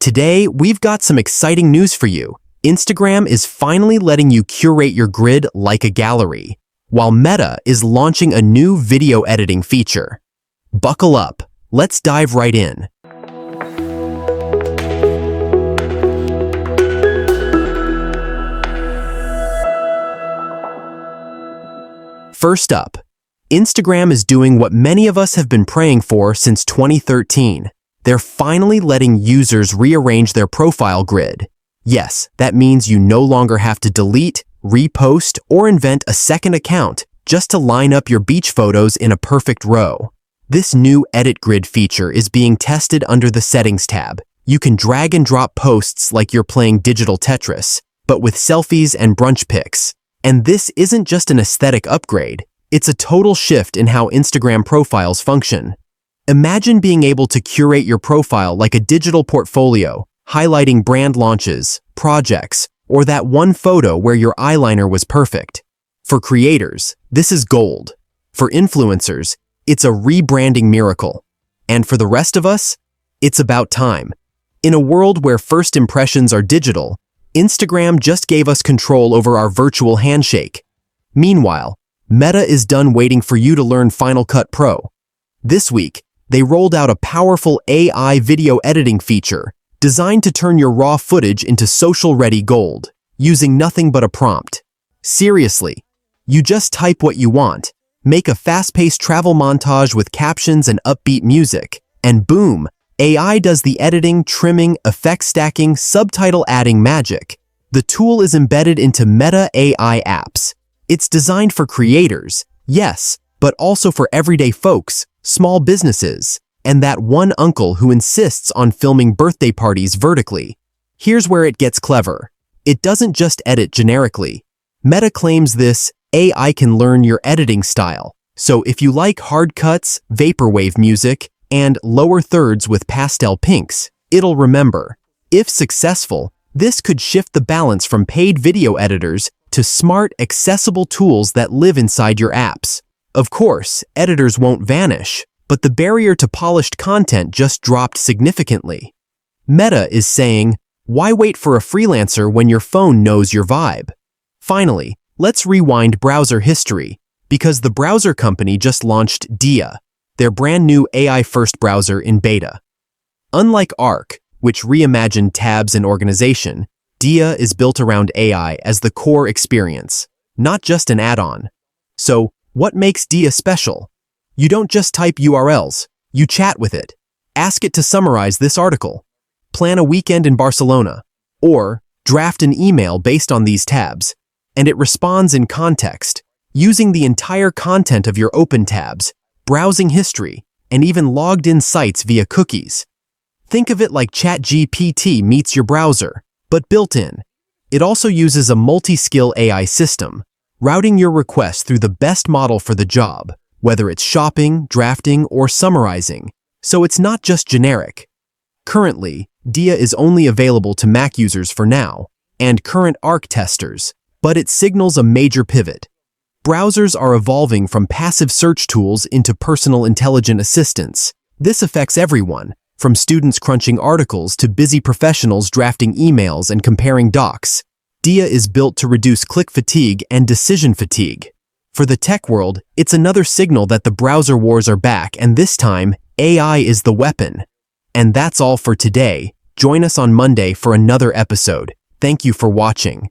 Today, we've got some exciting news for you. Instagram is finally letting you curate your grid like a gallery, while Meta is launching a new video editing feature. Buckle up. Let's dive right in. First up, Instagram is doing what many of us have been praying for since 2013. They're finally letting users rearrange their profile grid. Yes, that means you no longer have to delete, repost, or invent a second account just to line up your beach photos in a perfect row. This new Edit Grid feature is being tested under the Settings tab. You can drag and drop posts like you're playing digital Tetris, but with selfies and brunch pics. And this isn't just an aesthetic upgrade, it's a total shift in how Instagram profiles function. Imagine being able to curate your profile like a digital portfolio, highlighting brand launches, projects, or that one photo where your eyeliner was perfect. For creators, this is gold. For influencers, it's a rebranding miracle. And for the rest of us, it's about time. In a world where first impressions are digital, Instagram just gave us control over our virtual handshake. Meanwhile, Meta is done waiting for you to learn Final Cut Pro. This week, they rolled out a powerful AI video editing feature designed to turn your raw footage into social-ready gold, using nothing but a prompt. Seriously, you just type what you want, make a fast-paced travel montage with captions and upbeat music, and boom, AI does the editing, trimming, effect stacking, subtitle adding magic. The tool is embedded into Meta AI apps. It's designed for creators, yes, but also for everyday folks, small businesses, and that one uncle who insists on filming birthday parties vertically. Here's where it gets clever. It doesn't just edit generically. Meta claims this AI can learn your editing style. So if you like hard cuts, vaporwave music, and lower thirds with pastel pinks, it'll remember. If successful, this could shift the balance from paid video editors to smart, accessible tools that live inside your apps. Of course, editors won't vanish, but the barrier to polished content just dropped significantly. Meta is saying, why wait for a freelancer when your phone knows your vibe? Finally, let's rewind browser history, because the browser company just launched Dia, their brand new AI-first browser in beta. Unlike Arc, which reimagined tabs and organization, Dia is built around AI as the core experience, not just an add-on. So, what makes Dia special? You don't just type URLs, you chat with it. Ask it to summarize this article, plan a weekend in Barcelona, or draft an email based on these tabs, and it responds in context, using the entire content of your open tabs, browsing history, and even logged-in sites via cookies. Think of it like ChatGPT meets your browser, but built in. It also uses a multi-skill AI system, routing your requests through the best model for the job, whether it's shopping, drafting, or summarizing, so it's not just generic. Currently, Dia is only available to Mac users for now, and current Arc testers, but it signals a major pivot. Browsers are evolving from passive search tools into personal intelligent assistants. This affects everyone, from students crunching articles to busy professionals drafting emails and comparing docs. Dia is built to reduce click fatigue and decision fatigue. For the tech world, it's another signal that the browser wars are back, and this time, AI is the weapon. And that's all for today. Join us on Monday for another episode. Thank you for watching.